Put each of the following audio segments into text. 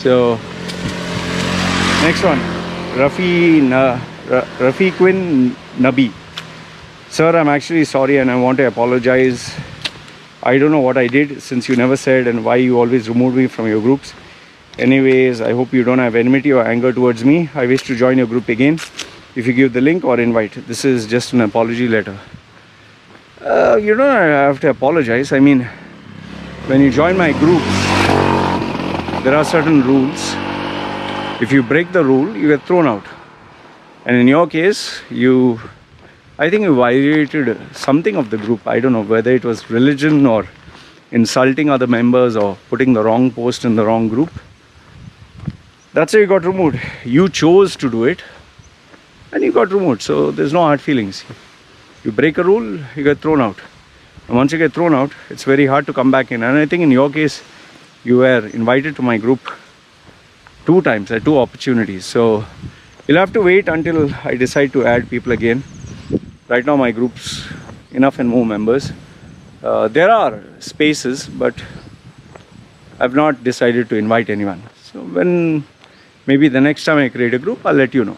So next one, Rafiquin Nabi. Sir, I'm actually sorry and I want to apologize. I don't know what I did since you never said and why you always removed me from your groups. Anyways, I hope you don't have enmity or anger towards me. I wish to join your group again if you give the link or invite. This is just an apology letter. You don't have to apologize. I mean, when you join my groups, there are certain rules. If you break the rule, you get thrown out. And in your case, I think you violated something of the group. I don't know whether it was religion or insulting other members or putting the wrong post in the wrong group. That's why you got removed. You chose to do it and you got removed. So there's no hard feelings. You break a rule, you get thrown out. And once you get thrown out, it's very hard to come back in. And I think in your case, you were invited to my group 2 times at 2 opportunities. So you'll have to wait until I decide to add people again. Right now my group's enough and more members. There are spaces, but I've not decided to invite anyone. So when maybe the next time I create a group, I'll let you know.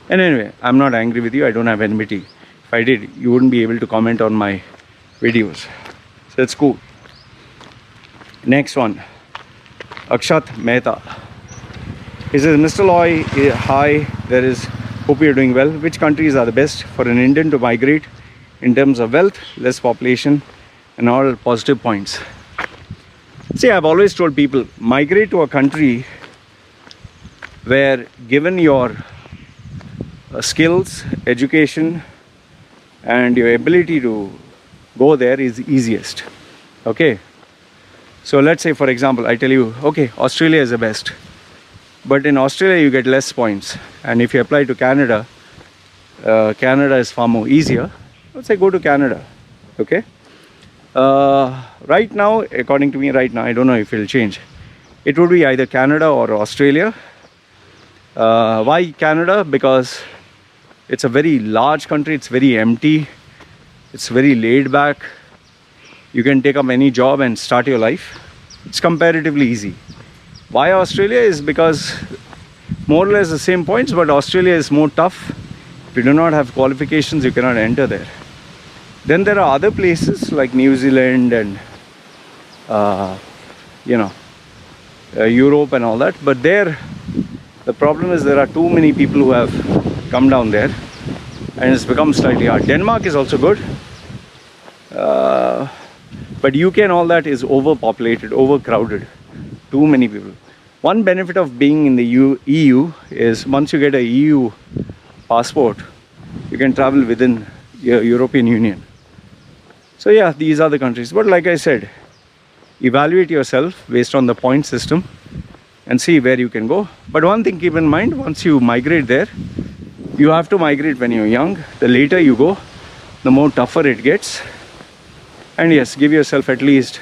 And anyway, I'm not angry with you. I don't have enmity. If I did, you wouldn't be able to comment on my videos. So it's cool. Next one, Akshat Mehta. He says, Mr. Loy, hi, hope you're doing well. Which countries are the best for an Indian to migrate in terms of wealth, less population, and all positive points? See, I've always told people, migrate to a country where, given your skills, education, and your ability to go there is easiest. Okay? So let's say, for example, I tell you, okay, Australia is the best. But in Australia, you get less points. And if you apply to Canada, Canada is far more easier. Let's say go to Canada. Okay? Right now, according to me, right now, I don't know if it'll change. It would be either Canada or Australia. Why Canada? Because it's a very large country. It's very empty. It's very laid back. You can take up any job and start your life. It's comparatively easy. Why Australia is because more or less the same points, but Australia is more tough. If you do not have qualifications, you cannot enter there. Then there are other places like New Zealand and Europe and all that. But there, the problem is there are too many people who have come down there, and it's become slightly hard. Denmark is also good. But UK and all that is overpopulated, overcrowded. Too many people. One benefit of being in the EU is once you get a EU passport, you can travel within your European Union. So yeah, these are the countries. But like I said, evaluate yourself based on the point system and see where you can go. But one thing keep in mind, once you migrate there, you have to migrate when you're young. The later you go, the more tougher it gets. And yes, give yourself at least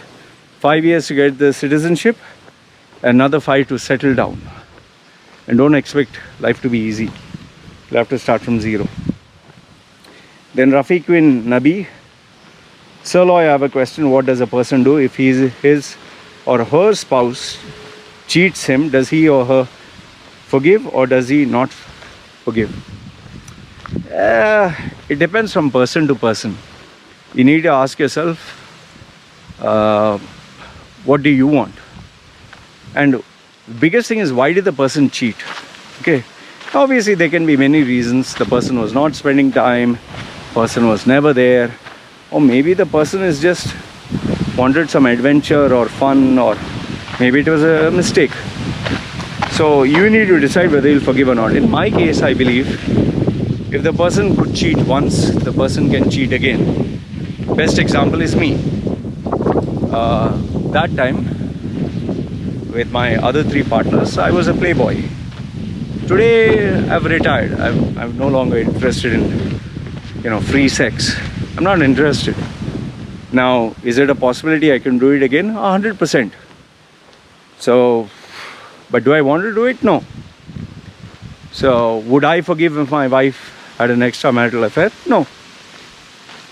5 years to get the citizenship, another 5 to settle down. And don't expect life to be easy. You'll have to start from zero. Then Rafiquin Nabi. Sir Loy, I have a question. What does a person do if his or her spouse cheats him? Does he or her forgive or does he not forgive? It depends from person to person. You need to ask yourself, what do you want? And the biggest thing is, why did the person cheat? Okay, obviously there can be many reasons. The person was not spending time, person was never there, or maybe the person is just wanted some adventure or fun, or maybe it was a mistake. So you need to decide whether you'll forgive or not. In my case, I believe if the person could cheat once, the person can cheat again. Best example is me. That time, with my other 3 partners, I was a playboy. Today, I've retired. I'm no longer interested in, free sex. I'm not interested. Now, is it a possibility I can do it again? 100%. So, but do I want to do it? No. So, would I forgive if my wife had an extramarital affair? No.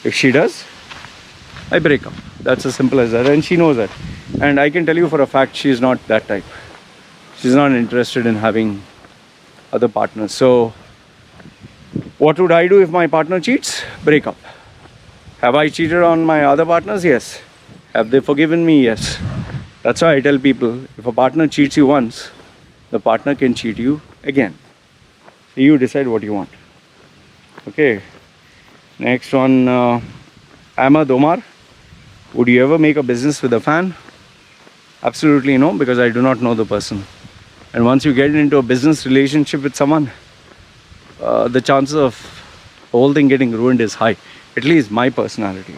If she does, I break up. That's as simple as that, and she knows that. And I can tell you for a fact she is not that type. She's not interested in having other partners. So, what would I do if my partner cheats? Break up. Have I cheated on my other partners? Yes. Have they forgiven me? Yes. That's why I tell people, if a partner cheats you once, the partner can cheat you again. So you decide what you want. Okay. Next one, Ahmad Omar. Would you ever make a business with a fan? Absolutely no, because I do not know the person. And once you get into a business relationship with someone, the chances of the whole thing getting ruined is high. At least my personality.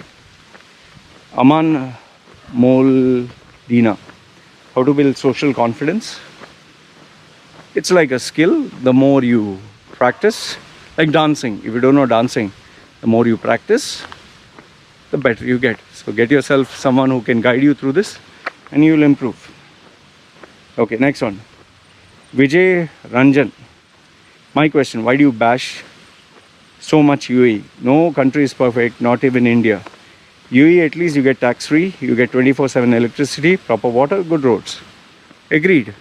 Aman Moldina. How to build social confidence? It's like a skill. The more you practice, like dancing. If you don't know dancing, the more you practice, the better you get. So get yourself someone who can guide you through this and you will improve. Okay, next one. Vijay Ranjan. My question, why do you bash so much UAE? No country is perfect, not even India. UAE, at least you get tax free, you get 24/7 electricity, proper water, good roads. Agreed.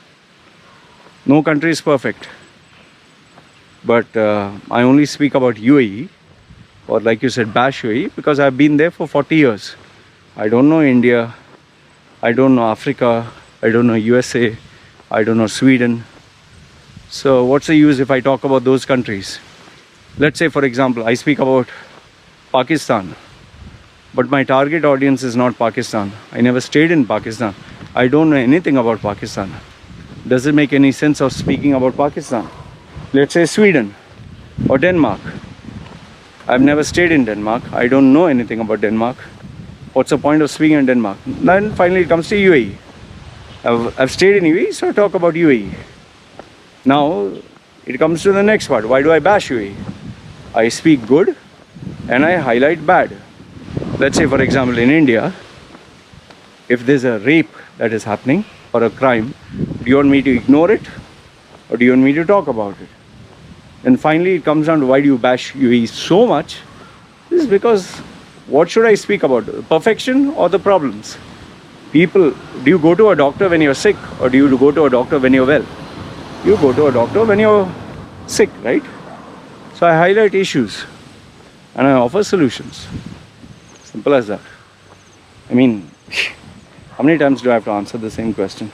No country is perfect. But I only speak about UAE, or like you said, bash UAE, because I've been there for 40 years. I don't know India, I don't know Africa, I don't know USA, I don't know Sweden. So what's the use if I talk about those countries? Let's say, for example, I speak about Pakistan, but my target audience is not Pakistan. I never stayed in Pakistan. I don't know anything about Pakistan. Does it make any sense of speaking about Pakistan? Let's say Sweden or Denmark. I've never stayed in Denmark. I don't know anything about Denmark. What's the point of speaking in Denmark? Then finally it comes to UAE. I've stayed in UAE, so I talk about UAE. Now it comes to the next part. Why do I bash UAE? I speak good and I highlight bad. Let's say, for example, in India, if there's a rape that is happening or a crime, do you want me to ignore it or do you want me to talk about it? And finally it comes down to, why do you bash UAE so much? This is because, what should I speak about? Perfection or the problems? People, do you go to a doctor when you're sick or do you go to a doctor when you're well? You go to a doctor when you're sick, right? So I highlight issues and I offer solutions. Simple as that. I mean, how many times do I have to answer the same question?